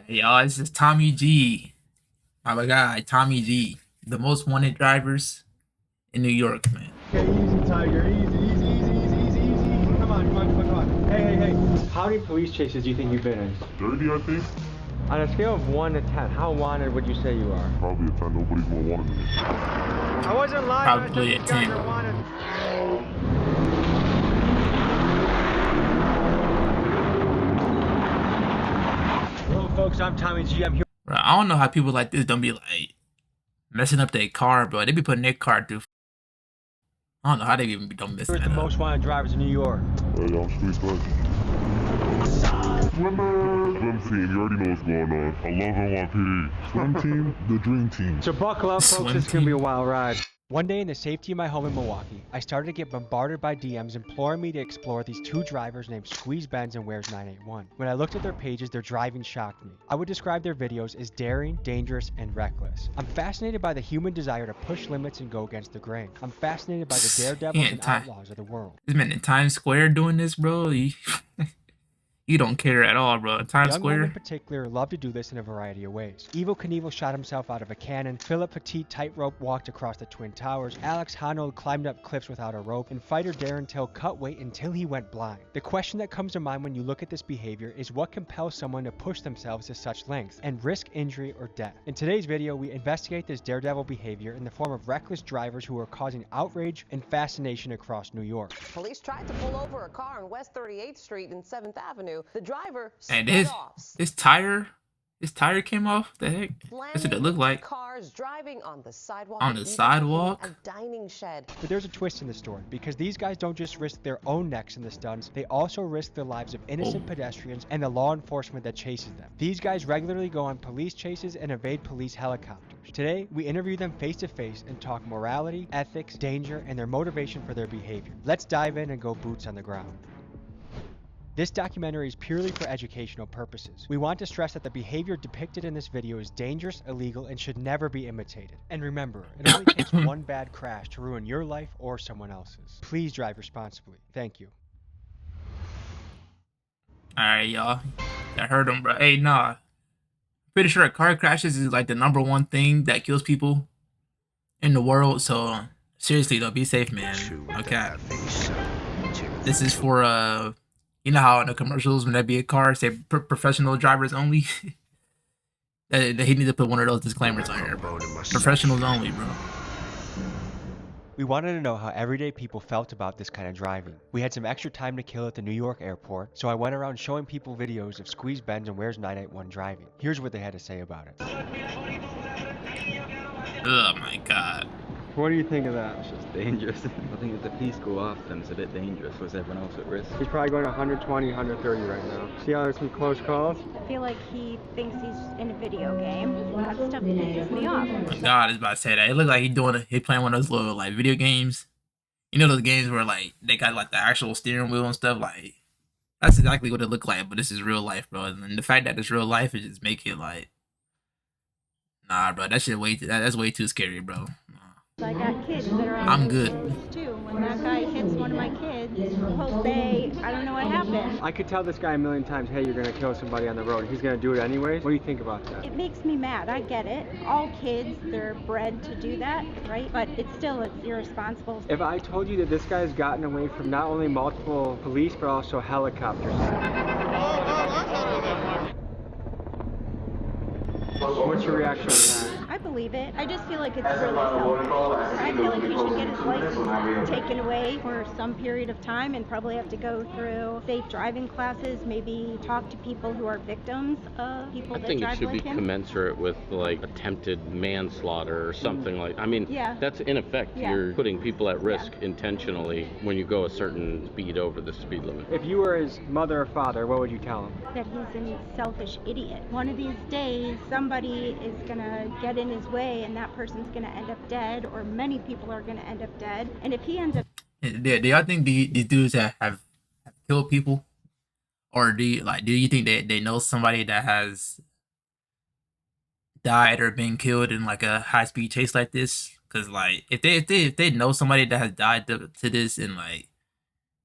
Y'all, this is Tommy G. My guy, Tommy G. The most wanted drivers in New York, man. Okay, easy, Tiger. Easy. Come on. Hey. How many police chases do you think you've been in? 30, I think. On a scale of 1 to 10, how wanted would you say you are? Probably a 10. Nobody's more wanted than me. I wasn't lying. Probably a 10. Hello, folks. I'm Tommy G. I'm here. Bro, I don't know how people like this don't be like messing up their car, bro. They be putting their car through. I don't know how they even don't mess With that the up. most wanted drivers in New York. Hey, I'm street bud. Swim team, you already know what's going on. I love NYPD. Swim team, the dream team. So buckle up, folks. Swim This is going to be a team. wild ride. One day in the safety of my home in Milwaukee, I started to get bombarded by DMs imploring me to explore these two drivers named Squeeze Benz and Where's 981. When I looked at their pages, their driving shocked me. I would describe their videos as daring, dangerous, and reckless. I'm fascinated by the human desire to push limits and go against the grain. I'm fascinated by the daredevils and outlaws of the world. This man in Times Square doing this, bro. You don't care at all, bro. Times Young men in Square. particular love to do this in a variety of ways. Evel Knievel shot himself out of a cannon, Philip Petit tightrope walked across the Twin Towers, Alex Honnold climbed up cliffs without a rope, and fighter Darren Till cut weight until he went blind. The question that comes to mind when you look at this behavior is what compels someone to push themselves to such lengths and risk injury or death. In today's video, we investigate this daredevil behavior in the form of reckless drivers who are causing outrage and fascination across New York. Police tried to pull over a car on West 38th Street and 7th Avenue. The driver And sped off. this tire came off. The heck? That's what it looked like. Cars driving on the sidewalk. On the and even sidewalk? hitting a dining shed. But there's a twist in the story, because these guys don't just risk their own necks in the stunts, they also risk the lives of innocent pedestrians and the law enforcement that chases them. These guys regularly go on police chases and evade police helicopters. Today, we interview them face to face and talk morality, ethics, danger, and their motivation for their behavior. Let's dive in and go boots on the ground. This documentary is purely for educational purposes. We want to stress that the behavior depicted in this video is dangerous, illegal, and should never be imitated. And remember, it only takes one bad crash to ruin your life or someone else's. Please drive responsibly. Thank you. Alright, y'all. I heard him, bro. Hey, nah. Pretty sure car crashes is like the #1 thing that kills people in the world. So seriously though, be safe, man. Okay. This is for you know how in the commercials when there be a car say professional drivers only. He need to put one of those disclaimers on here, bro. Professionals only, bro. We wanted to know how everyday people felt about this kind of driving. We had some extra time to kill at the New York airport, so I went around showing people videos of Squeeze Benz and Where's 981 driving. Here's what they had to say about it. Oh my god. What do you think of that? It's just dangerous. I think if the police go after them, it's a bit dangerous. Puts everyone else at risk. He's probably going 120, 130 right now. See how there's some close calls? I feel like he thinks he's in a video game. That stuff pisses me off. Oh my god, I was about to say that. It looked like he playing one of those little like video games. You know those games where like they got like the actual steering wheel and stuff. Like that's exactly what it looked like. But this is real life, bro. And the fact that it's real life is just make it like, nah, bro. That shit that's way too scary, bro. I got kids that are on I'm those good. roads, too. When that guy hits one of my kids, he'll say, I don't know what happened. I could tell this guy a million times, hey, you're gonna kill somebody on the road. He's gonna do it anyways. What do you think about that? It makes me mad. I get it. All kids, they're bred to do that, right? But it's irresponsible. If I told you that this guy's gotten away from not only multiple police, but also helicopters. What's your reaction on that? I believe it. I just feel like it's really selfish. I feel like he should get his license taken away for some period of time and probably have to go through safe driving classes, maybe talk to people who are victims of people that drive like him. I think it should be commensurate with like attempted manslaughter or something like. I mean, Yeah. that's in effect you're putting people at risk intentionally when you go a certain speed over the speed limit. If you were his mother or father, what would you tell him? That he's a selfish idiot. One of these days, somebody is gonna get in his way and that person's gonna end up dead, or many people are gonna end up dead. And if he ends up... Do y'all think these dudes have killed people? Or do you think they know somebody that has died or been killed in like a high speed chase like this? Because like if they know somebody that has died to this, and like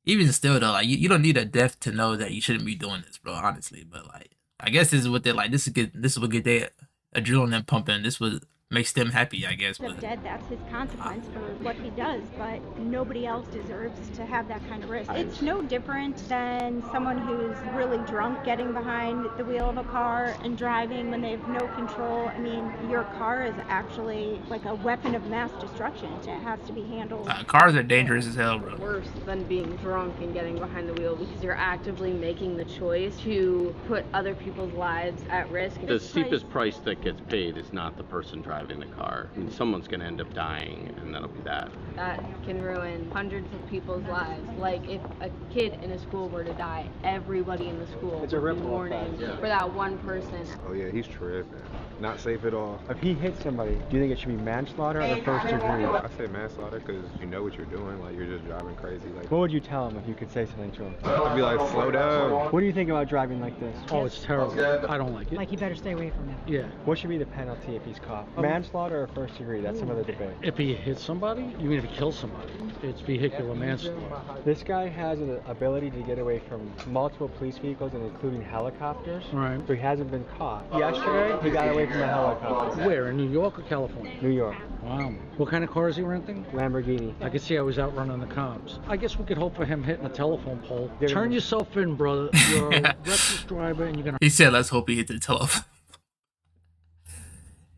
even still though, like you don't need a death to know that you shouldn't be doing this, bro. Honestly, but like I guess this is what they like. This is what get their adrenaline pumping. This what makes them happy, I guess. If dead, that's his consequence for what he does, but nobody else deserves to have that kind of risk. It's no different than someone who's really drunk getting behind the wheel of a car and driving when they have no control. I mean, your car is actually like a weapon of mass destruction. It has to be handled. Cars are dangerous as hell, bro. Worse than being drunk and getting behind the wheel, because you're actively making the choice to put other people's lives at risk. The steepest price that gets paid is not the person driving the car. I mean, someone's going to end up dying, and that'll be that. That can ruin hundreds of people's lives. Like, if a kid in a school were to die, everybody in the school It's a would be ripple mourning effect. for that one person. Oh yeah, he's tripping. Not safe at all. If he hits somebody, do you think it should be manslaughter or first degree? I say manslaughter because you know what you're doing. Like, you're just driving crazy. Like, What would you tell him if you could say something to him? I'd be like, slow down. What do you think about driving like this? Oh, it's terrible. I don't like it. Like, you better stay away from it. Yeah. What should be the penalty if he's caught? Manslaughter or first degree? That's some other debate. If he hits somebody, you mean if he kills somebody? It's vehicular manslaughter. This guy has an ability to get away from multiple police vehicles and including helicopters. Right. So he hasn't been caught. Yesterday, he got away from a helicopter. Where, in New York or California? New York. Wow. What kind of car is he renting? Lamborghini. I could see I was out running the comms. I guess we could hope for him hitting a telephone pole. Give him Turn a- yourself in, brother. You're a reckless driver and you're going to... He said, "Let's hope he hit the telephone."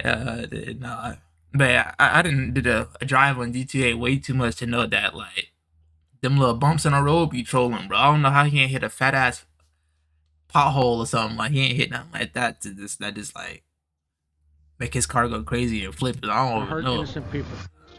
Nah. But yeah, I didn't did a drive on GTA way too much to know that like them little bumps in the road be trolling, bro. I don't know how he ain't hit a fat ass pothole or something. Like he ain't hit nothing like that to just like make his car go crazy and flip it. I don't hurt know. innocent people.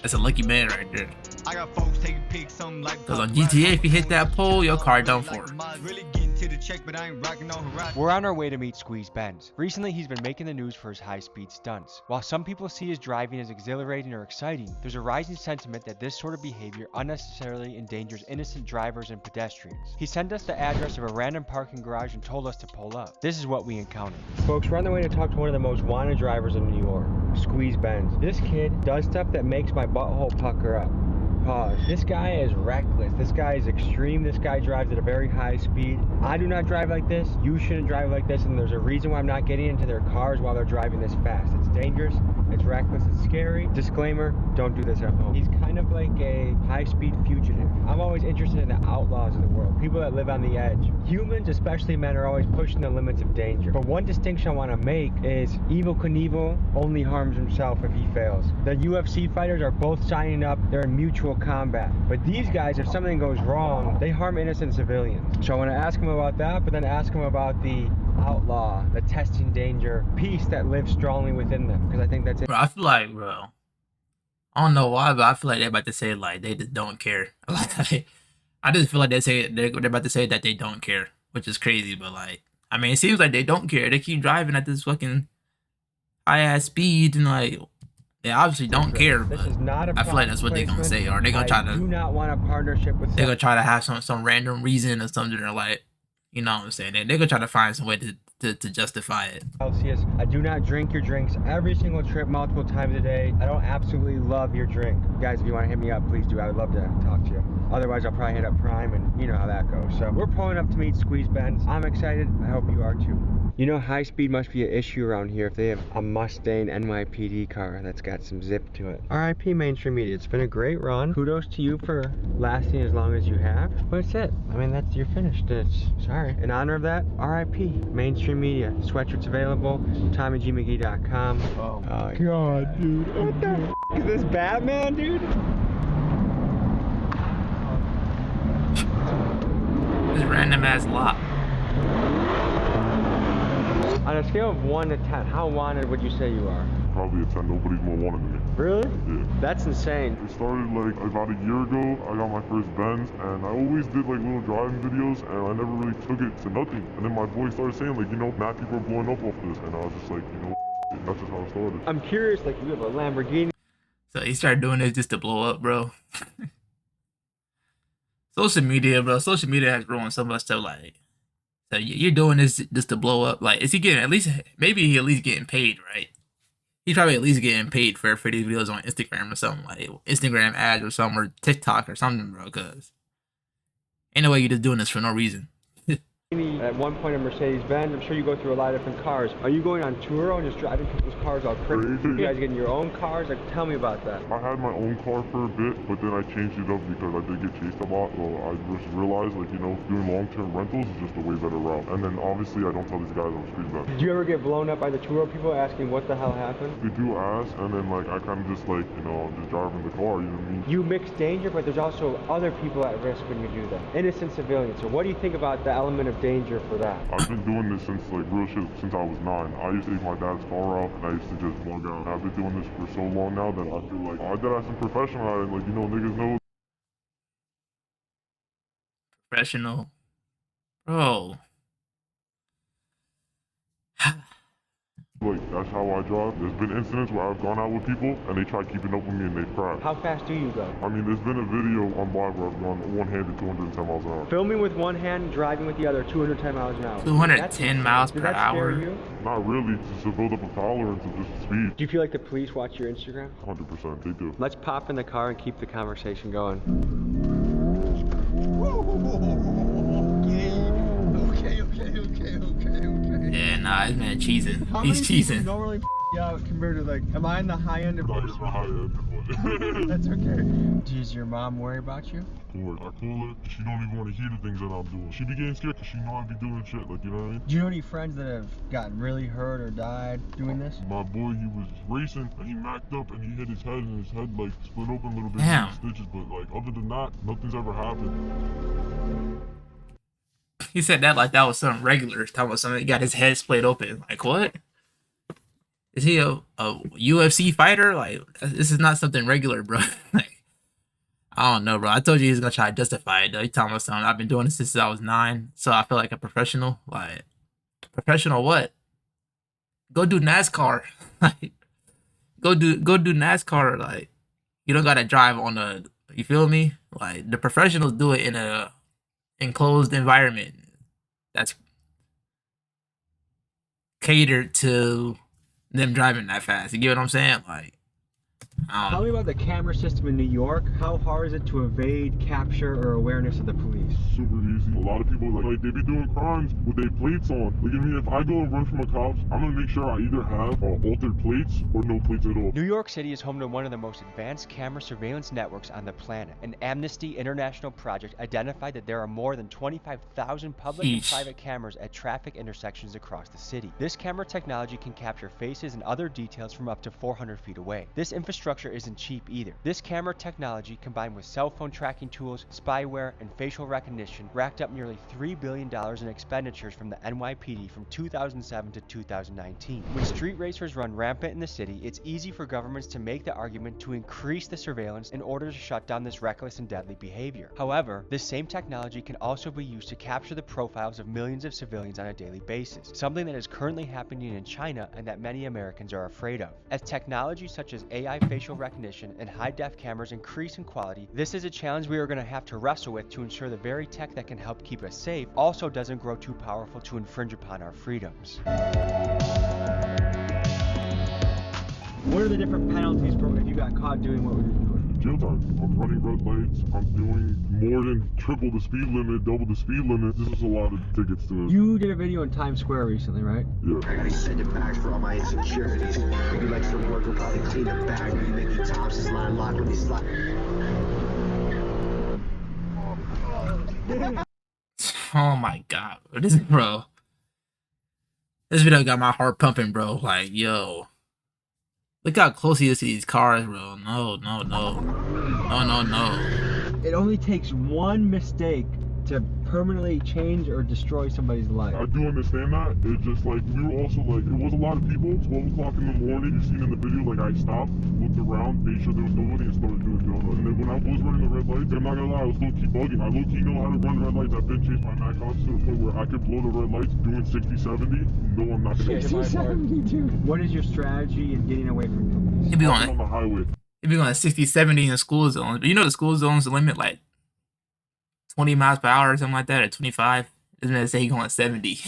That's a lucky man right there. I got folks taking pics, something like Cause on GTA, if you hit that pole, your car done for. really getting to the check, but I ain't rocking on horizon. We're on our way to meet Squeeze Benz. Recently, he's been making the news for his high-speed stunts. While some people see his driving as exhilarating or exciting, there's a rising sentiment that this sort of behavior unnecessarily endangers innocent drivers and pedestrians. He sent us the address of a random parking garage and told us to pull up. This is what we encountered. Folks, we're on the way to talk to one of the most wanted drivers in New York, Squeeze Benz. This kid does stuff that makes my butthole pucker up. Pause. This guy is reckless. This guy is extreme. This guy drives at a very high speed. I do not drive like this. You shouldn't drive like this. And there's a reason why I'm not getting into their cars while they're driving this fast. It's dangerous. It's reckless. It's scary. Disclaimer, don't do this at home. He's kind of like a high-speed fugitive. I'm always interested in the outlaws of the world. People that live on the edge. Humans, especially men, are always pushing the limits of danger. But one distinction I want to make is Evel Knievel only harms himself if he fails. The UFC fighters are both signing up. They're in mutual combat. But these guys, if something goes wrong, they harm innocent civilians. So I want to ask him about that, but then ask him about the outlaw, the testing danger piece that lives strongly within them. Because I think that's it. Bro, I feel like, bro, I don't know why, but I feel like they're about to say like they just don't care. I just feel like they're about to say that they don't care, which is crazy. But like, I mean, it seems like they don't care. They keep driving at this fucking high ass speed and like they obviously don't care. But This is not a I feel like that's what they're gonna say, or they're gonna try I do to not want a partnership with they're gonna try to have some random reason or something, or like, you know what I'm saying? They're gonna try to find some way to justify it. Celsius. I do not drink your drinks every single trip multiple times a day. I don't absolutely love your drink. Guys, if you want to hit me up, please do. I would love to talk to you. Otherwise, I'll probably hit up Prime, and you know how that goes. So we're pulling up to meet Squeeze Benz. I'm excited. I hope you are too. You know, high speed must be an issue around here if they have a Mustang NYPD car that's got some zip to it. RIP Mainstream Media. It's been a great run. Kudos to you for lasting as long as you have. But that's it. I mean, you're finished. It's sorry. In honor of that, RIP Mainstream Media. Sweatshirts available. TommyGMcGee.com. Oh my god, dude. What the f is this, Batman, dude? This random ass lot. On a scale of 1 to 10, how wanted would you say you are? Probably a 10. Nobody's more wanted than me. Really? Yeah. That's insane. It started like about a year ago. I got my first Benz, and I always did like little driving videos, and I never really took it to nothing. And then my boy started saying like, you know, mad people are blowing up off this, and I was just like, you know, that's just how it started. I'm curious, like you have a Lamborghini. So he started doing this just to blow up, bro. Social media, bro. Social media has ruined so much stuff. Like, so you're doing this just to blow up. Like, is he getting at least? Maybe he at least getting paid, right? He's probably at least getting paid for these videos on Instagram or something, like Instagram ads or something, or TikTok or something, bro. Cause ain't no way you're just doing this for no reason. at one point a Mercedes-Benz. I'm sure you go through a lot of different cars. Are you going on tour and just driving people's cars all crazy? You guys getting your own cars? Like, tell me about that. I had my own car for a bit, but then I changed it up because I did get chased a lot. So I just realized, like, you know, doing long-term rentals is just a way better route. And then obviously I don't tell these guys I'm street vet. Did you ever get blown up by the tour people asking what the hell happened? They do ask, and then like I kind of just like, you know, I'm just driving the car, you know what I mean? You mix danger, but there's also other people at risk when you do that. Innocent civilians. So what do you think about the element of danger for that? I've been doing this since like real shit since I was 9. I used to take my dad's car out and I used to just bug out. I've been doing this for so long now that I feel like I did have some professional at it. Like, you know, niggas know. Professional. Bro. Like, that's how I drive. There's been incidents where I've gone out with people and they try keeping up with me and they've crashed. How fast do you go? I mean, there's been a video on live where I've gone one-handed 210 miles an hour. Filming with one hand, driving with the other, 210 miles an hour. 210 miles per hour? You? Not really, just to build up a tolerance of just speed. Do you feel like the police watch your Instagram? 100%, they do. Let's pop in the car and keep the conversation going. Yeah, nah, this man cheesing. He's cheesing. Normally out compared to like, am I in the high end of Not in the high end. That's okay. Does your mom worry about you? Of course. I call her, she don't even want to hear the things that I'm doing. She be getting scared because she know I be doing shit, like, you know what I mean? Do you know any friends that have gotten really hurt or died doing this? My boy, he was racing and he macked up and he hit his head and his head like split open a little bit. Damn. Stitches, but like other than that, nothing's ever happened. He said that like that was something regular. Talking about something, he got his head split open. Like, what? Is he a UFC fighter? Like, this is not something regular, bro. Like, I don't know, bro. I told you he's gonna try to justify it, though. He talking about something. I've been doing this since I was 9, so I feel like a professional. Like, professional what? Go do NASCAR. Like, go do NASCAR. Like, you don't gotta drive on a. You feel me? Like, the professionals do it in a enclosed environment that's catered to them driving that fast. You get what I'm saying? Like, tell me about the camera system in New York. How hard is it to evade capture or awareness of the police? Super easy. A lot of people like they be doing crimes with their plates on. Like, I mean, if I go and run from the cops, I'm gonna make sure I either have altered plates or no plates at all. New York City is home to one of the most advanced camera surveillance networks on the planet. An Amnesty International project identified that there are more than 25,000 public and private cameras at traffic intersections across the city. This camera technology can capture faces and other details from up to 400 feet away. This infrastructure isn't cheap either. This camera technology, combined with cell phone tracking tools, spyware, and facial recognition, racked up nearly $3 billion in expenditures from the NYPD from 2007 to 2019. When street racers run rampant in the city, it's easy for governments to make the argument to increase the surveillance in order to shut down this reckless and deadly behavior. However, this same technology can also be used to capture the profiles of millions of civilians on a daily basis, something that is currently happening in China and that many Americans are afraid of. As technology such as AI facial recognition and high-def cameras increase in quality, this is a challenge we are going to have to wrestle with to ensure the very tech that can help keep us safe also doesn't grow too powerful to infringe upon our freedoms. What are the different penalties for if you got caught doing what we were doing? Jail time. I'm running red lights. I'm doing more than triple the speed limit, double the speed limit. This is a lot of tickets to it. You did a video in Times Square recently, right? Yeah. I gotta send it back for all my insecurities. Maybe like some work will probably clean it back. Maybe Mickey Thompson's line lock with these oh my god, this bro. This video got my heart pumping, bro. Like, yo, look how close he is to these cars, bro. No. It only takes one mistake to permanently change or destroy somebody's life. I do understand that. It's just like, we were also like, it was a lot of people. 12 o'clock in the morning, you seen in the video, like I stopped, looked around, made sure there was nobody, and started doing donuts. And then when I was running the red lights, I'm not gonna lie, I was low-key bugging. I low-key know how to run red lights. I've been chased by Mac cops to the point where I could blow the red lights doing 60, 70. No, I'm not gonna hit my car. 70, dude. What is your strategy in getting away from police? He'd be on the highway. He'd be going 60, 70 in the school zone. But you know the school zone's the limit, like 20 miles per hour or something like that, or 25. Isn't it say he going 70?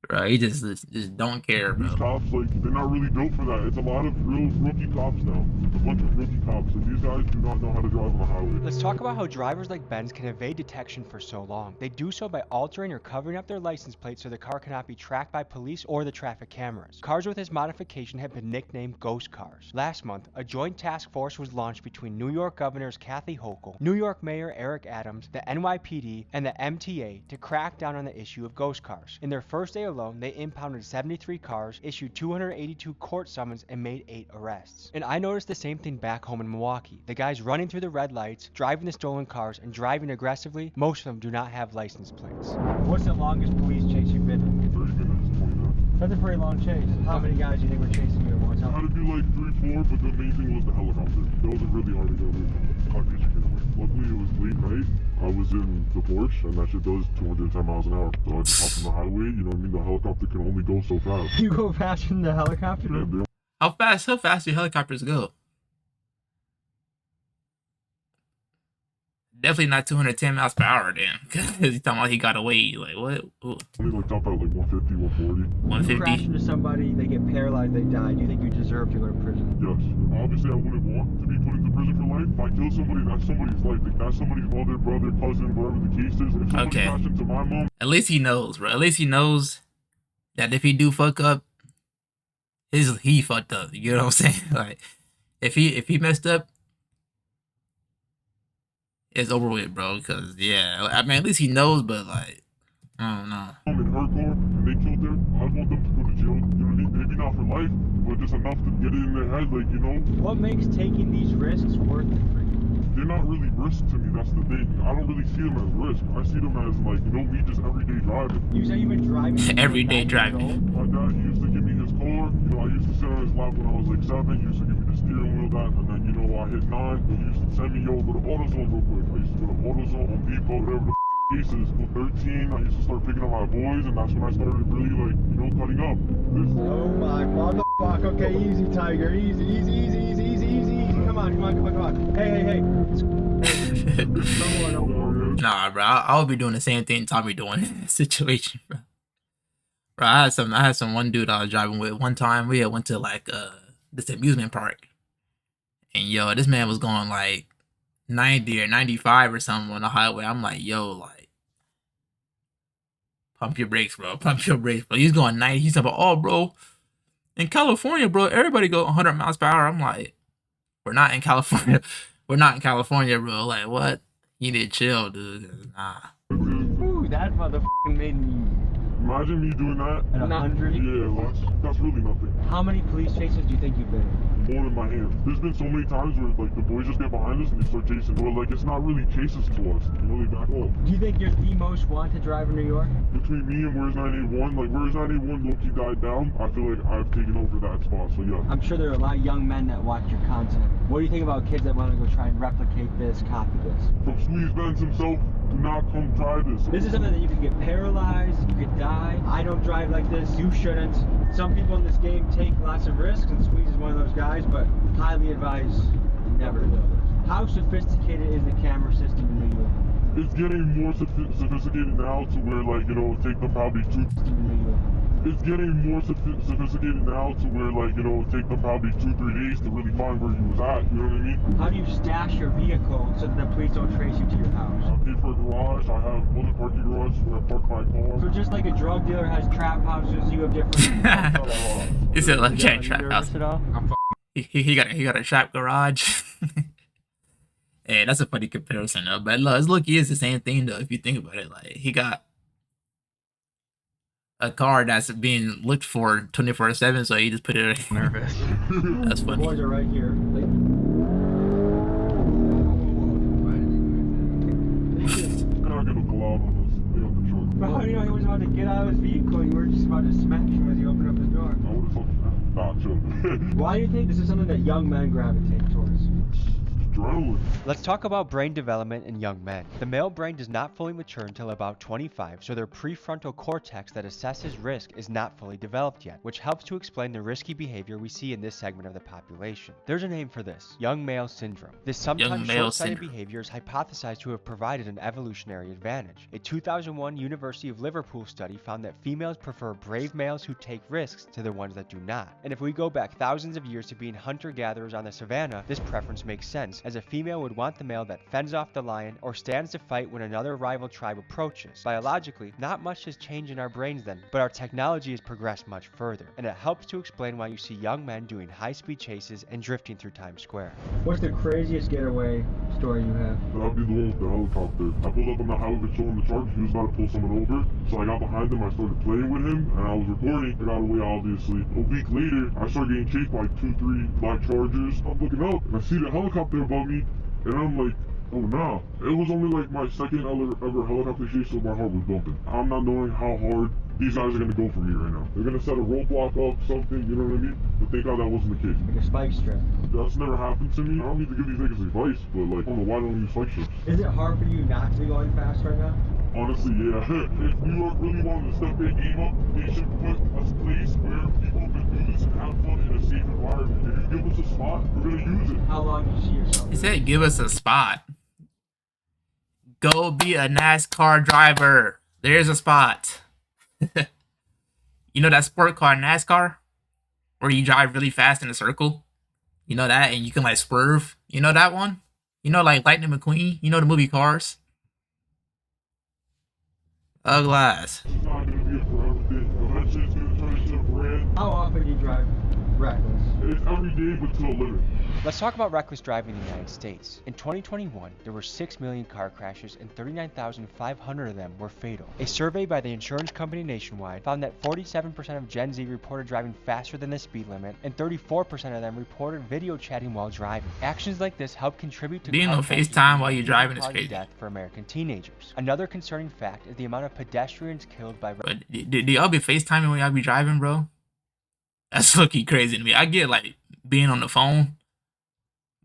Bro, he just don't care, bro. These cops, like, they're not really built for that. It's a lot of real rookie cops now. A bunch of rookie cops, and these guys do not know how to drive on the highway. Let's talk about how drivers like Ben's can evade detection for so long. They do so by altering or covering up their license plate so the car cannot be tracked by police or the traffic cameras. Cars with this modification have been nicknamed ghost cars. Last month, a joint task force was launched between New York Governors Kathy Hochul, New York Mayor Eric Adams, the NYPD, and the MTA to crack down on the issue of ghost cars. In their first day alone, they impounded 73 cars, issued 282 court summons, and made 8 arrests. And I noticed the same thing back home in Milwaukee. The guys running through the red lights, driving the stolen cars, and driving aggressively, most of them do not have license plates. What's the longest police chase you've been in? 30 minutes, 20 minutes. That's a pretty long chase. How many guys do you think were chasing you at one It had to be like 3, 4, but the main thing was the helicopter. That was really hard to get away from. Luckily, it was late night. I was in the Porsche, and that shit does 210 miles an hour. So I just hopped on the highway, you know what I mean? The helicopter can only go so fast. You go faster than the helicopter? Yeah, How fast do helicopters go? Definitely not 210 miles per hour, then. Because he's talking about he got away. Like, what? Ooh. only like top out like 150, 140. 150? You crash into somebody, they get paralyzed, they die. Do you think you deserve to go to prison? Yes. Obviously, I wouldn't want to be put into prison for life. If I kill somebody, that's somebody's life. Like, that's somebody's mother, brother, cousin, whatever the case is. If somebody crashed into my mom... At least he knows, bro. At least he knows that if he do fuck up, he fucked up. You know what I'm saying? Like, if he messed up, it's over with, bro. Because, yeah, I mean, at least he knows, but, like, I don't know. In her car, and they killed her, I want them to go to jail. You know what I mean? Maybe not for life, but just enough to get it in their head, like, you know? What makes taking these risks worth it for you? They're not really risks to me, that's the thing. I don't really see them as risk. I see them as, like, you know, me just everyday driving. You said you've been driving? Everyday driving. My dad used to give me his car. You know, I used to sit on his lap when I was like 7. He used to give me the steering wheel, that, and then, you know, I hit 9. He used to send me, yo, go to AutoZone real quick. I used to go to AutoZone, Home Depot, whatever the cases. With 13, I used to start picking up my boys, and that's when I started really, like, you know, cutting up. Oh my motherfucker. Okay, easy, Tiger. Easy. Come on. Hey. No more. Nah, bro. I would be doing the same thing Tommy doing in this situation, bro. Bro, I had some one dude I was driving with. One time we went to like this amusement park, and yo, this man was going like 90 or 95 or something on the highway. I'm like, yo, like, pump your brakes, bro. Pump your brakes, bro. He's going 90. He's talking about, oh, bro, in California, bro, everybody go 100 miles per hour. I'm like, we're not in California. We're not in California, bro. Like, what? You need to chill, dude. Nah. Ooh, that motherfucking made me... Imagine me doing that. At 100? Yeah, that's really nothing. How many police chases do you think you've been in? More in my hand. There's been so many times where, like, the boys just get behind us and they start chasing. But, like, it's not really chases to us. You know, they back off. Do you think you're the most wanted driver in New York? Between me and Where's 981, like, Where's 981 low-key died down, I feel like I've taken over that spot, so yeah. I'm sure there are a lot of young men that watch your content. What do you think about kids that want to go try and replicate this, copy this? From Squeeze Benz himself, do not come try this. This is something that you could get paralyzed, you could die. I don't drive like this, you shouldn't. Some people in this game take lots of risks, and Squeeze is one of those guys, but highly advise never to do this. How sophisticated is the camera system in New York? It's getting more sophisticated now to where, like, you know, take them probably 2... It's getting more sophisticated now to where, like, you know, take them probably 2-3 days to really find where you was at, you know what I mean? How do you stash your vehicle so that the police don't trace you to your house? I pay for a garage, I have other parking garages where I park my car. So just like a drug dealer has trap houses, you have different... It's a legit trap house. He got a trap garage. Hey, that's a funny comparison though. But look, he is the same thing though, if you think about it. Like, he got a car that's being looked for 24/7, so he just put it nervous. That's funny. The boys are right here. Like... But how do you know he was about to get out of his vehicle? You were just about to smash him as he opened up his door. Nah, chill. Why do you think this is something that young men gravitate towards? adrenaline. Let's talk about brain development in young men. The male brain does not fully mature until about 25, so their prefrontal cortex that assesses risk is not fully developed yet, which helps to explain the risky behavior we see in this segment of the population. There's a name for this: young male syndrome. This sometimes short-sighted behavior is hypothesized to have provided an evolutionary advantage. A 2001 University of Liverpool study found that females prefer brave males who take risks to the ones that do not. And if we go back thousands of years to being hunter-gatherers on the savannah, this preference makes sense, as a female would want the male that fends off the lion or stands to fight when another rival tribe approaches. Biologically, not much has changed in our brains then, but our technology has progressed much further, and it helps to explain why you see young men doing high-speed chases and drifting through Times Square. What's the craziest getaway story you have? That'd be the one with the helicopter. I pulled up on the highway showing the charge. He was about to pull someone over, so I got behind him. I started playing with him, and I was recording. I got away, obviously. A week later, I started getting chased by 2-3 black Chargers. I'm looking up, and I see the helicopter above me, and I'm like, oh nah. It was only like my second ever helicopter chase, so my heart was bumping. I'm not knowing how hard these guys are gonna go for me right now. They're gonna set a roadblock up, something, you know what I mean? But thank God that wasn't the case. Like a spike strip. That's never happened to me. I don't need to give these niggas advice, but like, I don't know why don't use spike strips. Is it hard for you not to be going fast right now? Honestly, yeah. If New York really wanted to step their game up, they should put a place where people can do this and have fun in a safe environment. If you give us a spot, we're gonna use it. How long do you see yourself? He said, give us a spot. Go be a NASCAR driver. There's a spot. You know that sport car NASCAR? Where you drive really fast in a circle? You know that? And you can like swerve? You know that one? You know like Lightning McQueen? You know the movie Cars? Glass. It's not gonna be a forever thing. Eventually it's gonna turn into a brand. How often do you drive reckless? It's every day, but to a limit. Let's talk about reckless driving in the United States. In 2021, there were 6 million car crashes and 39,500 of them were fatal. A survey by the insurance company Nationwide found that 47% of Gen Z reported driving faster than the speed limit, and 34% of them reported video chatting while driving. Actions like this help contribute to being on FaceTime while you're driving is crazy. Death for American teenagers. Another concerning fact is the amount of pedestrians killed by. But do y'all be FaceTiming when y'all be driving, bro? That's looking crazy to me. I get like being on the phone,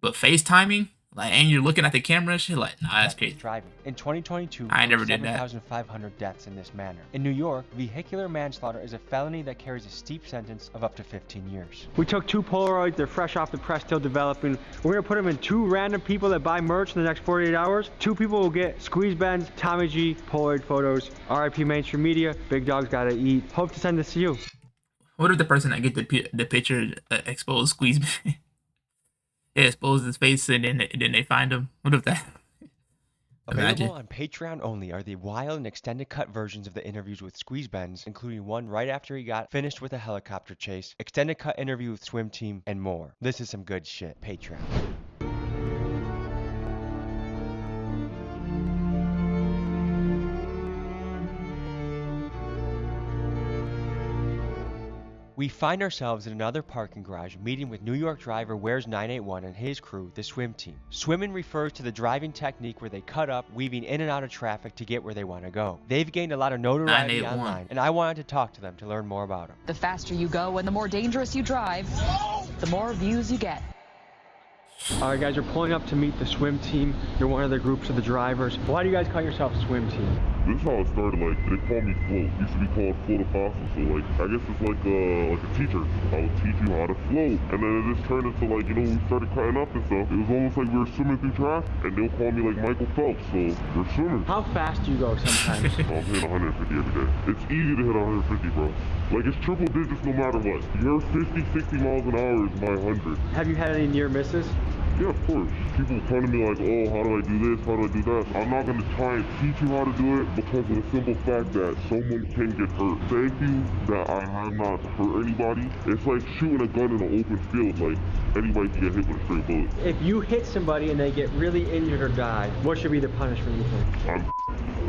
but FaceTiming, like, and you're looking at the camera and shit, like, nah, that's crazy. Driving. In 2022, I never did that. 7,500 deaths in this manner. In New York, vehicular manslaughter is a felony that carries a steep sentence of up to 15 years. We took 2 Polaroids, they're fresh off the press, still developing. We're gonna put them in 2 random people that buy merch in the next 48 hours. 2 people will get Squeeze Ben's, Tommy G, Polaroid photos. RIP mainstream media, big dogs gotta eat. Hope to send this to you. What if the person that get the picture exposed Squeeze it exposed his face and then they find him? What if that? Available on Patreon only are the wild and extended cut versions of the interviews with Squeeze Benz, including one right after he got finished with a helicopter chase, extended cut interview with Swim Team, and more. This is some good shit. Patreon. We find ourselves in another parking garage meeting with New York driver Where's 981 and his crew, the Swim Team. Swimming refers to the driving technique where they cut up, weaving in and out of traffic to get where they want to go. They've gained a lot of notoriety online, and I wanted to talk to them to learn more about them. The faster you go and the more dangerous you drive, the more views you get. Alright guys, we're pulling up to meet the Swim Team. You're one of the groups of the drivers. Why do you guys call yourself Swim Team? This is how it started. Like, they call me Float. Used to be called Float Apostle. So like, I guess it's like a teacher. I would teach you how to float. And then it just turned into like, you know, we started cutting up and stuff. It was almost like we were swimming through traffic. And they'll call me like Michael Phelps. So we're swimming. How fast do you go sometimes? I'm hitting 150 every day. It's easy to hit 150, bro. Like, it's triple digits no matter what. Your 50, 60 miles an hour is my 100. Have you had any near misses? Yeah, of course. People come to me like, oh, how do I do this? How do I do that? I'm not going to try and teach you how to do it because of the simple fact that someone can get hurt. Thank you that I have not hurt anybody. It's like shooting a gun in an open field. Like, anybody can get hit with a straight bullet. If you hit somebody and they get really injured or die, what should be the punishment, you think?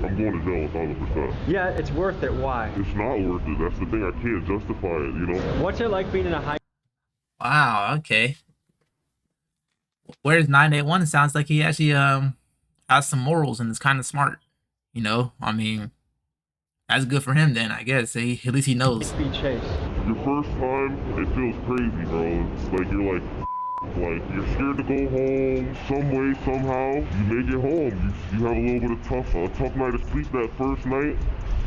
I'm going to jail 1,000%. Yeah, it's worth it. Why? It's not worth it. That's the thing. I can't justify it, you know? What's it like being in a high... Wow, okay. Where's 981? It sounds like he actually has some morals and is kind of smart. You know, I mean, that's good for him then, I guess. At least he knows. Your first time, it feels crazy, bro. It's like you're like, Like, you're scared to go home, some way, somehow, you make it home. You have a little bit of a tough night of sleep that first night,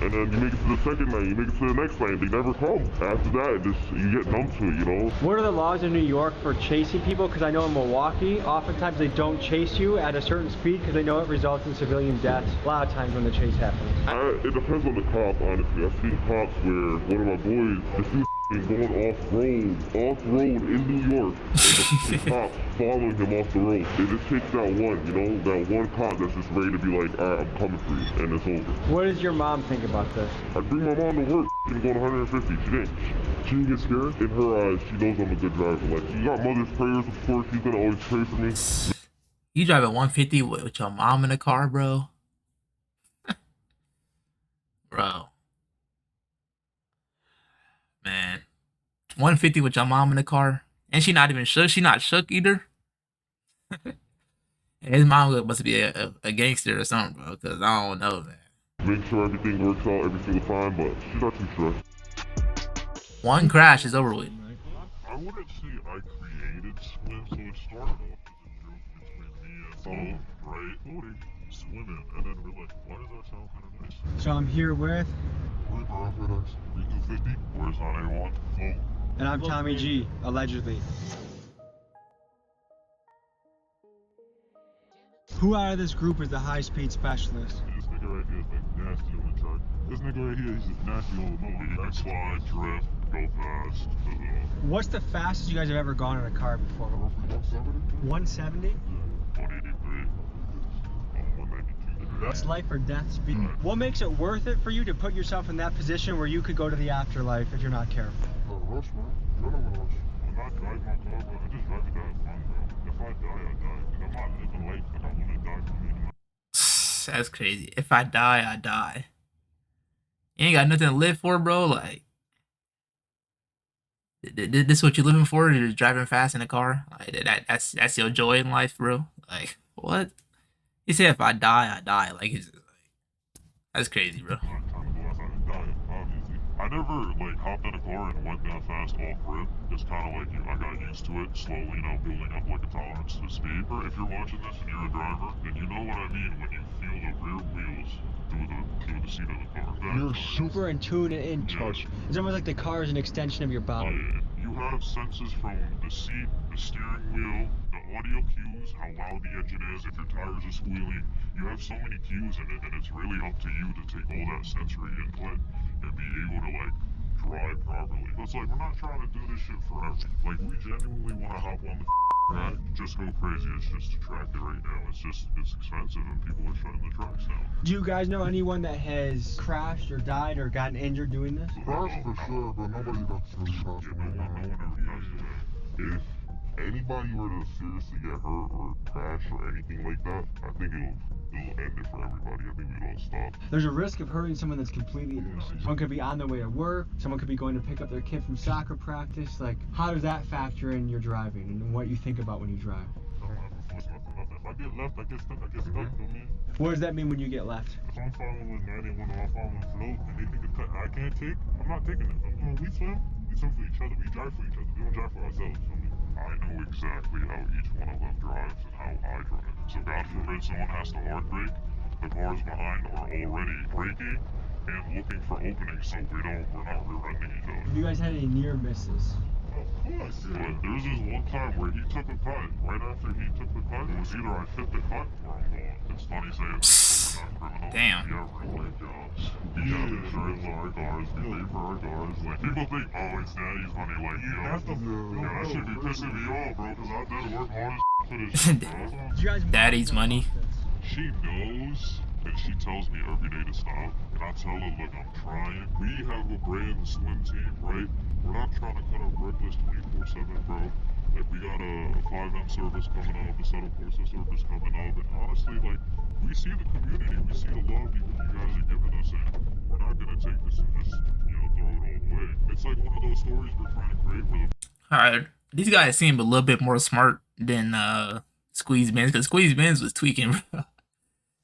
and then you make it to the second night, you make it to the next night, they never come. After that, you get numb to it, you know? What are the laws in New York for chasing people? Because I know in Milwaukee, oftentimes they don't chase you at a certain speed because they know it results in civilian deaths a lot of times when the chase happens. It depends on the cop, honestly. I've seen cops where one of my boys, this dude going off-road in New York, and the cops following him off the road. It just takes that one, you know, that one cop that's just ready to be like, alright, I'm coming for you, and it's over. What does your mom think about this? I bring my mom to work, she's going 150. She didn't get scared. In her eyes, she knows I'm a good driver. Like, she got mother's prayers, of course, she's gonna always pray for me. You drive at 150 with your mom in the car, bro? Bro. Man. 150 with your mom in the car? And she not even shook? She not shook either? His mom must be a gangster or something, bro, because I don't know, man. Make sure everything works out every single time, but she's not too stressed. One crash is over with. I wouldn't say I created swim, so it started off as a joke between me and right? Floating, swimming, and then we're like, why does that sound kind of nice? So I'm here with... We're going for this 3250, where's 981? Oh. And I'm Tommy G, allegedly. Who out of this group is the high-speed specialist? This nigga right here is like nasty on the truck. This nigga right here is just nasty on the motor. He can slide, drift, go fast, does it all. What's the fastest you guys have ever gone in a car before? 170? 170? Yeah, 183. 192. That's life or death speed. What makes it worth it for you to put yourself in that position where you could go to the afterlife if you're not careful? Rush, man. You're not gonna rush. When I drive my car, bro, I just drive it that fun, bro. If I die, I die. And I'm not living life like I wanna die for me. That's crazy. If I die, I die. You ain't got nothing to live for, bro. Like, this is what you're living for? You're just driving fast in a car? Like, that's your joy in life, bro? Like, what? He said if I die, I die. Like, that's crazy, bro. I never like hopped in a car and went that fast off rip. It's kind of like I got used to it slowly, you know, building up like a tolerance to speed. If you're watching this and you're a driver, then you know what I mean when you feel the rear wheels through the seat of the car. You're super in tune and in touch. It's almost like the car is an extension of your body. You have senses from the seat, the steering wheel, the audio cues, how loud the engine is, if your tires are squealing. You have so many cues in it, and it's really up to you to take all that sensory input and be able to like drive properly. It's like we're not trying to do this shit forever. Like we genuinely want to hop on the track, just go crazy. It's just attractive right now. It's expensive and people are shutting the tracks down. Do you guys know anyone that has crashed or died or gotten injured doing this? Crashed for sure, but nobody that's really crashed. No one ever crashed. If anybody were to seriously get hurt or crash or anything like that, I think it'll end it for everybody. I think we'd all stop. There's a risk of hurting someone that's completely innocent. Someone could be on their way to work, someone could be going to pick up their kid from soccer practice. Like, how does that factor in your driving and what you think about when you drive? I don't ever force nothing. If I get left, I get stuck, man. What does that mean when you get left? If I'm following 91 or I'm following float and they think a cut I can't take, I'm not taking it. We swim for each other, we drive for each other. We don't drive for ourselves. I know exactly how each one of them drives and how I drive. So God forbid someone has to hard brake, the cars behind are already braking and looking for openings so we're not rear-ending each other. Have you guys had any near misses? Of course, but there's this one time where he took a cut. Right after he took the cut, it was either I fit the cut or I'm gone. It's funny saying this, but we're not criminals. Damn. We have real jobs. We have insurance on our cars. We pay for our cars. Like, people think, oh, it's daddy's money. Like, that should be pissing me off, bro, because I did work hard as for this shit, bro. Daddy's money. She knows, and she tells me every day to stop. And I tell her, look, I'm trying. We have a brand swim team, right? We're not trying to cut a reckless 24/7, bro. Like, we got a 5M service coming up, a Settle Corsa service coming up, and honestly, like, we see the community, we see the love you guys are giving us, and we're not gonna take this and just, you know, throw it all away. It's like one of those stories we're trying to create where Alright, these guys seem a little bit more smart than Squeeze Benz, because Squeeze Benz was tweaking, bro.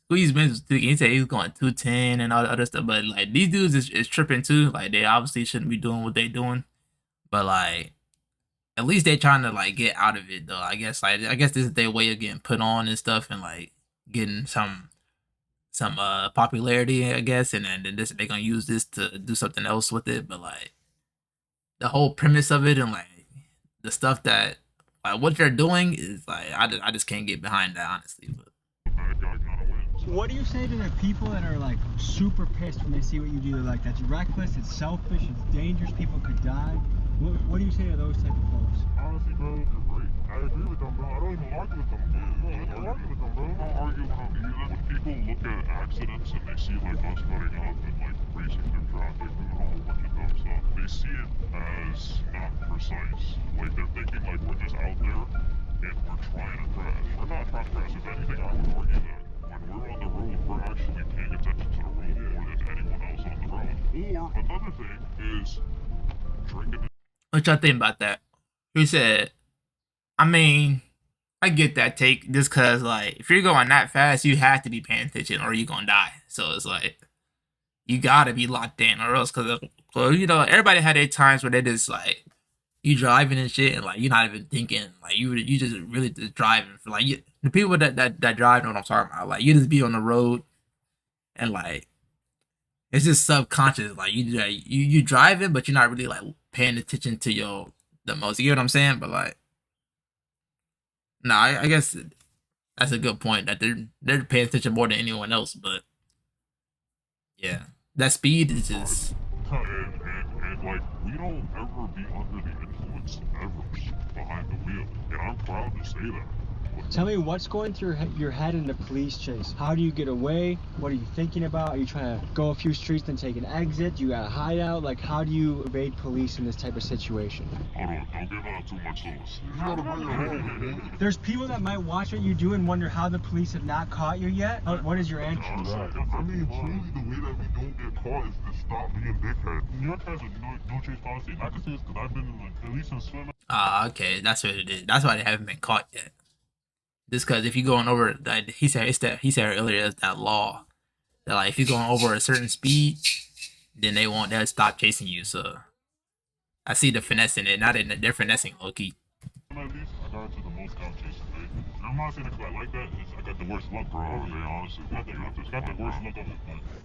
Squeeze Benz was tweaking. He said he was going 210 and all the other stuff, but like these dudes is tripping too. Like they obviously shouldn't be doing what they doing, but like at least they trying to like get out of it though. I guess this is their way of getting put on and stuff and like getting some popularity, I guess, and then they're gonna use this to do something else with it. But like the whole premise of it and like the stuff that like what they're doing is like I just can't get behind that honestly. But what do you say to the people that are like super pissed when they see what you do? They're like, that's reckless, it's selfish, it's dangerous, people could die. What do you say to those type of folks? Honestly, bro, you're right. I agree with them, bro. I don't even argue with them. I don't argue with them, bro. I don't argue with them either. When people look at accidents and they see like us cutting up and like racing through traffic and a whole bunch of dumb stuff, they see it as not precise. Like they're thinking like we're just out there and we're trying to crash. We're not trying to crash. If anything, I would argue that when we're on the road, we're actually paying attention to the road more than anyone else on the road. Or another thing is drinking. What y'all think about that? He said, I mean, I get that take just cause like if you're going that fast, you have to be paying attention or you're gonna die. So it's like you gotta be locked in or else cause you know everybody had their times where they just like you driving and shit and like you're not even thinking like you just really just driving for like the people that drive know what I'm talking about. Like you just be on the road and like it's just subconscious. Like you driving, but you're not really like paying attention to the most. You get what I'm saying? But like, no, I guess that's a good point that they're paying attention more than anyone else. But yeah, that speed is just. And like we don't ever be under the influence ever behind the wheel, and I'm proud to say that. Tell me what's going through your head in the police chase. How do you get away? What are you thinking about? Are you trying to go a few streets and take an exit? You got a hideout? Like how do you evade police in this type of situation? Hold on, don't give out too much sauce. You gotta bring it home. There's people that might watch what you do and wonder how the police have not caught you yet. What is your answer? I mean, truly the way that we don't get caught is to stop being dickheads. New York has a no chase policy. I can say this because I've been in like police and swimming. Okay, that's what it is. That's why they haven't been caught yet. Just because if you're going over, like he said earlier, it's that law that like if you're going over a certain speed, then they'll stop chasing you. So I see the finesse in it. Not in they're finessing low key. At least I got into the most out chasing, right? And I'm not saying it because I like that. I got the worst luck, bro. Over there, honestly. Got the worst luck of it.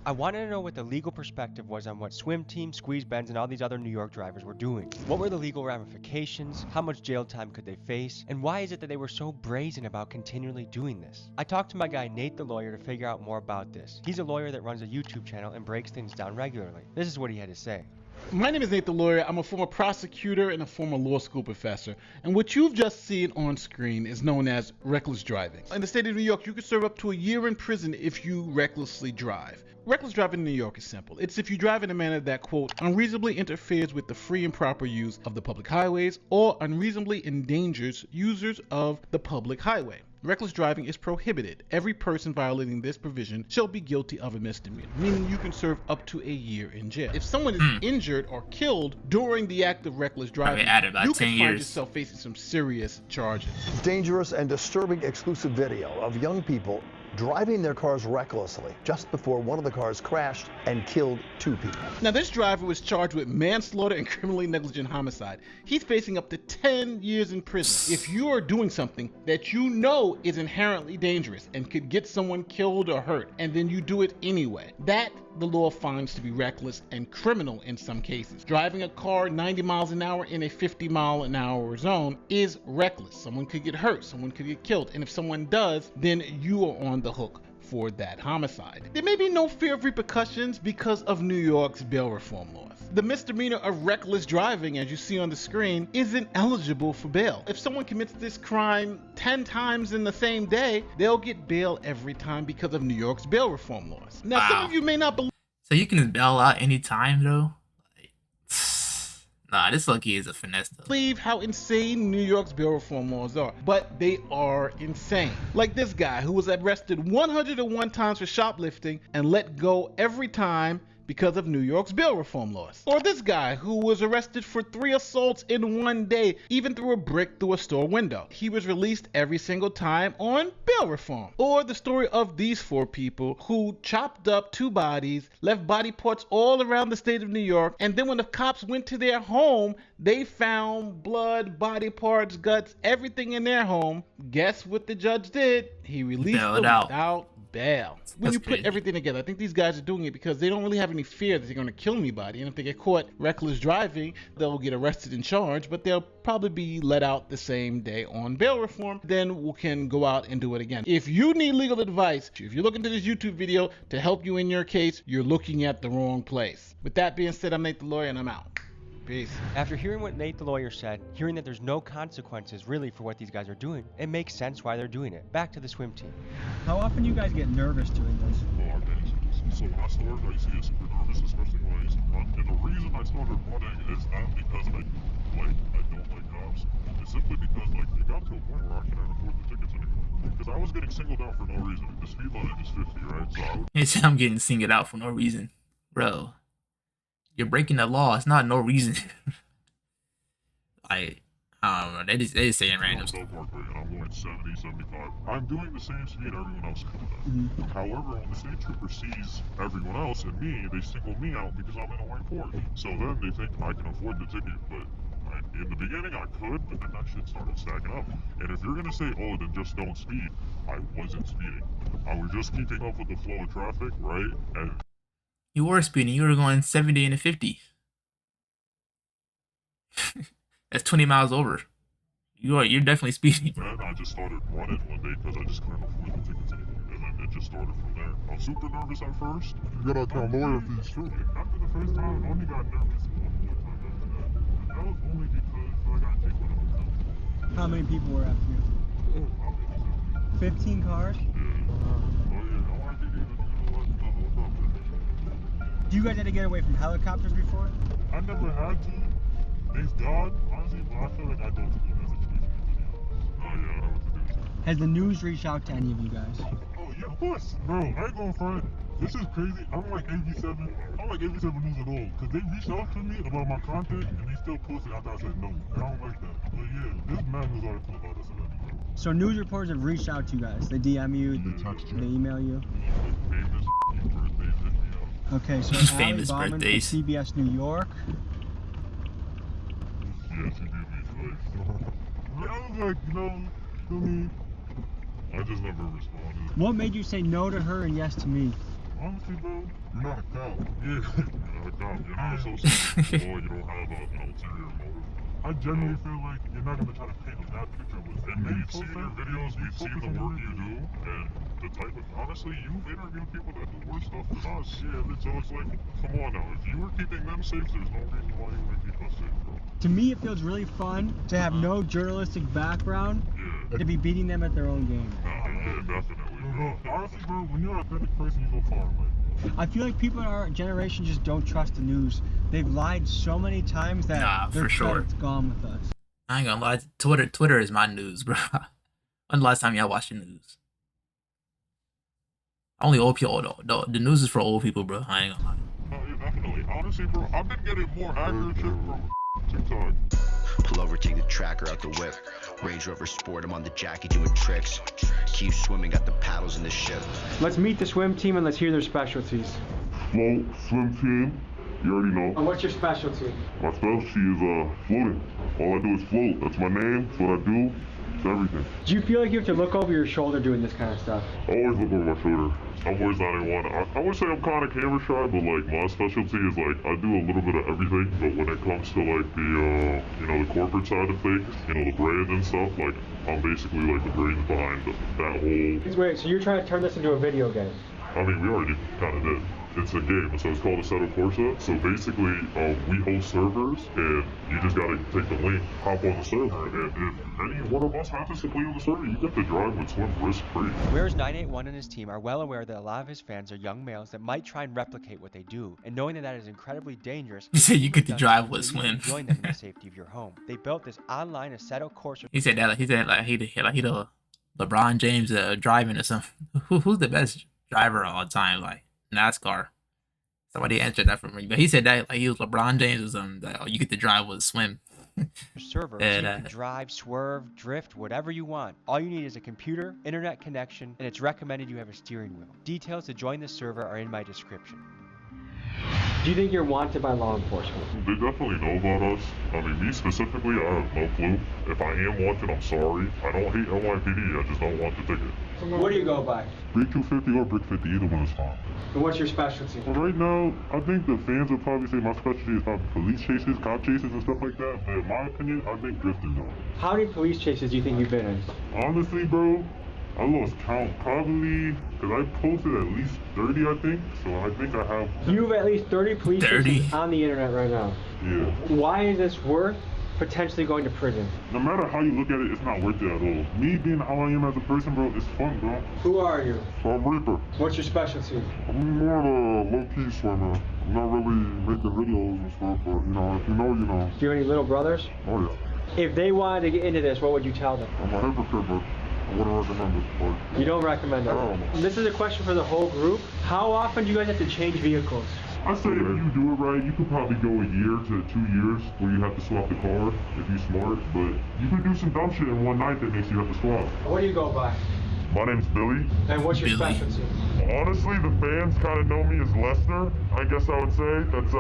I wanted to know what the legal perspective was on what swim team, squeeze Benz, and all these other New York drivers were doing. What were the legal ramifications? How much jail time could they face? And why is it that they were so brazen about continually doing this? I talked to my guy Nate the lawyer to figure out more about this. He's a lawyer that runs a YouTube channel and breaks things down regularly. This is what he had to say. My name is Nate the lawyer. I'm a former prosecutor and a former law school professor. And what you've just seen on screen is known as reckless driving. In the state of New York, you could serve up to a year in prison if you recklessly drive. Reckless driving in New York is simple. It's if you drive in a manner that, quote, unreasonably interferes with the free and proper use of the public highways or unreasonably endangers users of the public highway. Reckless driving is prohibited. Every person violating this provision shall be guilty of a misdemeanor, meaning you can serve up to a year in jail. If someone is injured or killed during the act of reckless driving, you can find yourself facing some serious charges. Dangerous and disturbing exclusive video of young people driving their cars recklessly just before one of the cars crashed and killed 2 people. Now, this driver was charged with manslaughter and criminally negligent homicide. He's facing up to 10 years in prison. If you are doing something that you know is inherently dangerous and could get someone killed or hurt, and then you do it anyway, that the law finds to be reckless and criminal in some cases. Driving a car 90 miles an hour in a 50-mile-an-hour zone is reckless. Someone could get hurt, someone could get killed, and if someone does, then you are on the hook for that homicide. There may be no fear of repercussions because of New York's bail reform laws. The misdemeanor of reckless driving, as you see on the screen, isn't eligible for bail. If someone commits this crime 10 times in the same day, they'll get bail every time because of New York's bail reform laws. Now, some of you may not believe. So you can just bail out anytime, though? Nah, this lucky is a finesse though. Believe how insane New York's bail reform laws are, but they are insane. Like this guy who was arrested 101 times for shoplifting and let go every time because of New York's bail reform laws. Or this guy who was arrested for 3 assaults in one day, even threw a brick through a store window. He was released every single time on bail reform. Or the story of these 4 people who chopped up 2 bodies, left body parts all around the state of New York, and then when the cops went to their home, they found blood, body parts, guts, everything in their home. Guess what the judge did? He released them without bail. When you put everything together, I think these guys are doing it because they don't really have any fear that they're going to kill anybody. And if they get caught reckless driving, they'll get arrested and charged, but they'll probably be let out the same day on bail reform. Then we can go out and do it again. If you need legal advice, if you're looking to this YouTube video to help you in your case, you're looking at the wrong place. With that being said, I'm Nate the Lawyer and I'm out. Peace. After hearing what Nate the Lawyer said, hearing that there's no consequences really for what these guys are doing, it makes sense why they're doing it. Back to the swim team. How often do you guys get nervous doing this? Oh, so when I started, I used to get super nervous, especially when I used to run. And the reason I started running is not because I don't like cops. It's simply because it got to a point where I couldn't afford the tickets anymore. Because I was getting singled out for no reason. The speed limit is 50, right? So He said I'm getting singled out for no reason, bro. You're breaking the law. It's not no reason. They just saying random stuff. I'm going 70, 75. I'm doing the same speed everyone else is. However, when the state trooper sees everyone else and me, they single me out because I'm in a white Porsche. So then they think I can afford the ticket, but in the beginning I could, but then that shit started stacking up. And if you're gonna say, oh, then just don't speed, I wasn't speeding. I was just keeping up with the flow of traffic, right? And You were speeding. You were going 70 and a 50. That's 20 miles over. You're definitely speeding, bro. Then I just started running one day because I just couldn't afford the tickets anymore. And then it just started from there. I was super nervous at first. You gotta tell lawyer if he's true. After the first time, I only got nervous one more time after that. That was only because I got taken out of town. How many people were after you? 15 cars? Do you guys had to get away from helicopters before? I never had to. Thanks God, honestly, but I feel like I don't do that situation. Oh yeah, I know what to do. Has the news reached out to any of you guys? Oh yeah, of course. Bro, I ain't going front. This is crazy. I'm like 87. I'm like 87 News at all. Because they reached out to me about my content and they still posted after I said no. I don't like that. But yeah, this man was article about us and everything. So news reporters have reached out to you guys. They DM you, they email you. Famous birthdays hit me up. Okay, so Famous Ali Bauman birthdays. from CBS New York. Yeah, she gave me advice. I was like, to me, I just never responded. What made you say no to her and yes to me? Honestly, bro, you're not a cop. Yeah, you're not a cop. You're not associated or you don't have an ulterior motive. I genuinely feel like you're not going to try to paint a bad picture of us. And we've seen your videos, we've seen the work you do, and the type of, honestly, you've interviewed people that do worse stuff than us. Yeah, so it's like, come on now, if you were keeping them safe, there's no reason why you wouldn't keep us safe, bro. To me, it feels really fun to have no journalistic background to be beating them at their own game. Yeah, definitely. Bro, honestly, bro, when you're an authentic person, you go far in life. I feel like people in our generation just don't trust the news. They've lied so many times that for sure. It's gone with us. I ain't gonna lie. Twitter is my news, bro. When's the last time y'all watched the news? Only old people, though. The news is for old people, bro. I ain't gonna lie. Yeah, definitely. Honestly, bro, I've been getting more accurate shit from TikTok. Pull over, take the tracker out the whip. Range Rover Sport, I'm on the Jackie doing tricks. Keep swimming, got the paddles in the ship. Let's meet the swim team and let's hear their specialties. Float, swim team, you already know. And what's your specialty? My specialty is floating. All I do is float. That's my name, that's what I do, it's everything. Do you feel like you have to look over your shoulder doing this kind of stuff? I always look over my shoulder. I'm always not anyone. I would say I'm kind of camera shy, but like my specialty is like I do a little bit of everything. But when it comes to like the the corporate side of things, the brand and stuff, like I'm basically like the brains behind that whole. Wait, so you're trying to turn this into a video game? I mean, we already kind of did. It's a game, so it's called Assetto Corsa. So basically, we host servers, and you just gotta take the link, hop on the server, and if any one of us happens to play on the server, you get to drive with swim risk-free. Whereas 981 and his team are well aware that a lot of his fans are young males that might try and replicate what they do, and knowing that is incredibly dangerous. He said you get to drive with swim. Join them in the safety of your home. They built this online Assetto Corsa. He said that. He said he the LeBron James driving or something. Who's the best driver all the time? Like NASCAR. Somebody answered that for me, but he said that like he was LeBron James or something. That all you get to drive was swim. Server, so you can drive, swerve, drift, whatever you want. All you need is a computer, internet connection, and it's recommended you have a steering wheel. Details to join the server are in my description. Do you think you're wanted by law enforcement? They definitely know about us. I mean, me specifically, I have no clue. If I am wanted, I'm sorry. I don't hate NYPD, I just don't want the ticket. What do you go by? Brick 250 or Brick 50, either one is fine. And what's your specialty? Well, right now, I think the fans would probably say my specialty is probably police chases, cop chases, and stuff like that. But in my opinion, I think drifting though. How many police chases do you think you've been in? Honestly, bro, I lost count probably because I posted at least 30, I think. So I think I have. You have at least 30 police chases on the internet right now. Yeah. Why is this worth potentially going to prison? No matter how you look at it, it's not worth it at all. Me being how I am as a person, bro, it's fun, bro. Who are you? So I'm Reaper. What's your specialty? I'm more of a low-key swimmer. I'm not really making videos and stuff, but you know, if you know, you know. Do you have any little brothers? Oh yeah. If they wanted to get into this, what would you tell them? I'm a hypocrite, but I wouldn't recommend it. But you don't recommend it? This is a question for the whole group. How often do you guys have to change vehicles? I say if you do it right, you could probably go a year to 2 years where you have to swap the car if you're smart, but you could do some dumb shit in one night that makes you have to swap. What do you go by? My name's Billy. And what's your specialty? Honestly, the fans kind of know me as Lester, I guess I would say. That's,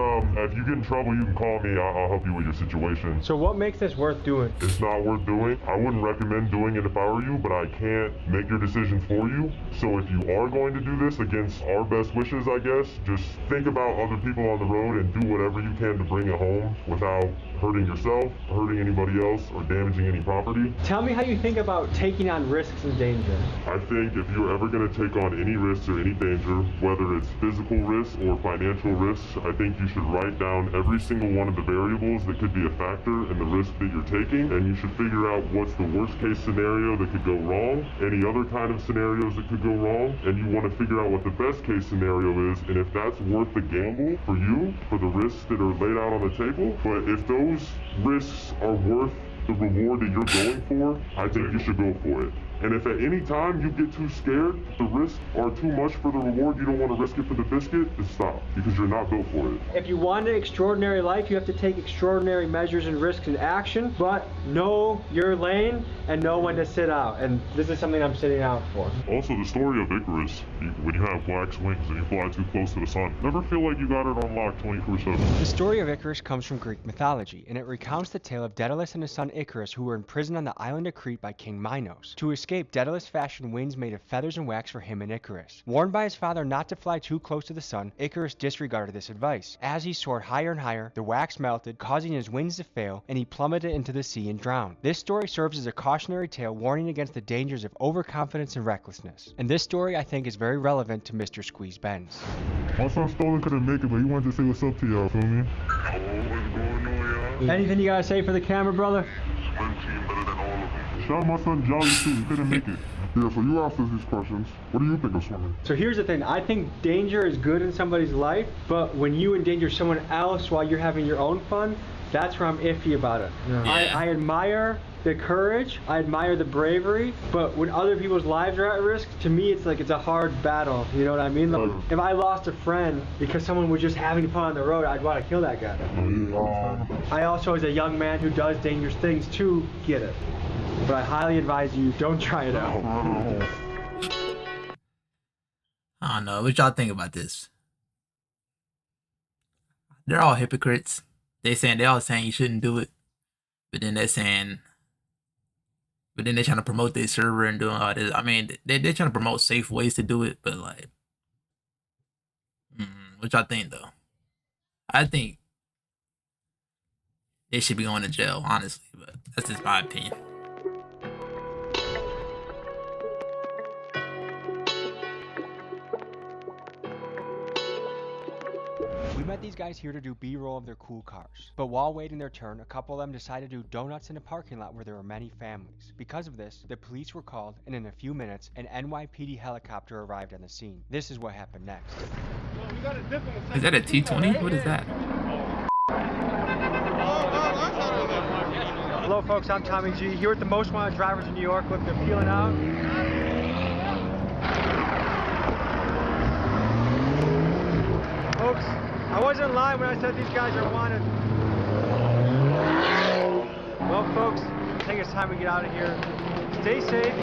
if you get in trouble, you can call me. I'll help you with your situation. So what makes this worth doing? It's not worth doing. I wouldn't recommend doing it if I were you, but I can't make your decision for you. So if you are going to do this against our best wishes, I guess, just think about other people on the road and do whatever you can to bring it home without hurting yourself, hurting anybody else, or damaging any property. Tell me how you think about taking on risks and danger. I think if you're ever going to take on any risks or any danger, whether it's physical risks or financial risks, I think you should write down every single one of the variables that could be a factor in the risk that you're taking, and you should figure out what's the worst case scenario that could go wrong, any other kind of scenarios that could go wrong, and you want to figure out what the best case scenario is, and if that's worth the gamble for you, for the risks that are laid out on the table. But if those risks are worth the reward that you're going for, I think you should go for it. And if at any time you get too scared, the risks are too much for the reward, you don't want to risk it for the biscuit, then stop, because you're not built for it. If you want an extraordinary life, you have to take extraordinary measures and risks in action, but know your lane and know when to sit out. And this is something I'm sitting out for. Also, the story of Icarus, when you have black wings and you fly too close to the sun, never feel like you got it on lock 24/7. The story of Icarus comes from Greek mythology, and it recounts the tale of Daedalus and his son Icarus, who were imprisoned on the island of Crete by King Minos. To escape, Daedalus fashioned wings made of feathers and wax for him and Icarus. Warned by his father not to fly too close to the sun, Icarus disregarded this advice. As he soared higher and higher, the wax melted, causing his wings to fail, and he plummeted into the sea and drowned. This story serves as a cautionary tale warning against the dangers of overconfidence and recklessness. And this story, I think, is very relevant to Mr. Squeeze Benz. My son Stolen couldn't make it, but he wanted to say what's up to y'all, feel me? What's going on, y'all? Anything you gotta say for the camera, brother? One team better than all of them. Shout out my son Jolly too, he couldn't make it. Yeah, so you asked us these questions. What do you think of swimming? So here's the thing. I think danger is good in somebody's life, but when you endanger someone else while you're having your own fun, that's where I'm iffy about it. Yeah. I admire the courage, I admire the bravery, but when other people's lives are at risk, to me it's like it's a hard battle, you know what I mean? Like, if I lost a friend because someone was just having fun on the road, I'd want to kill that guy. I also, as a young man who does dangerous things too, get it. But I highly advise you, don't try it out. I don't know. What y'all think about this? They're all hypocrites. They all saying you shouldn't do it, but then they're trying to promote their server and doing all this. I mean, they're trying to promote safe ways to do it, but like, what y'all think though? I think they should be going to jail, honestly, but that's just my opinion. We met these guys here to do B-roll of their cool cars. But while waiting their turn, a couple of them decided to do donuts in a parking lot where there were many families. Because of this, the police were called, and in a few minutes, an NYPD helicopter arrived on the scene. This is what happened next. Is that a T20? What is that? Hello folks, I'm Tommy G, here with the most wanted drivers in New York. Look, they're peeling out. Folks, I wasn't lying when I said these guys are wanted. Well, folks, I think it's time we get out of here. Stay safe.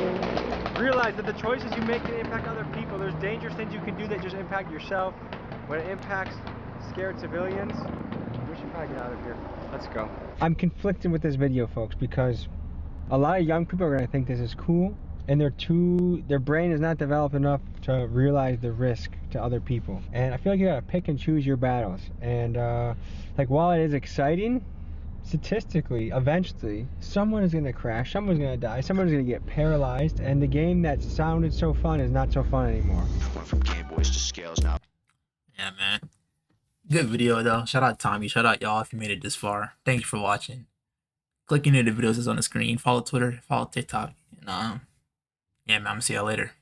Realize that the choices you make can impact other people. There's dangerous things you can do that just impact yourself. When it impacts scared civilians, we should probably get out of here. Let's go. I'm conflicted with this video, folks, because a lot of young people are going to think this is cool, and their brain is not developed enough to realize the risk to other people. And I feel like you got to pick and choose your battles. And like, while it is exciting, statistically, eventually, someone is going to crash, someone's going to die, someone's going to get paralyzed, and the game that sounded so fun is not so fun anymore. Went from Game Boys to scales now. Yeah, man. Good video, though. Shout out Tommy. Shout out y'all if you made it this far. Thank you for watching. Click any of the videos that's on the screen. Follow Twitter. Follow TikTok. And, yeah, man, I'm going to see y'all later.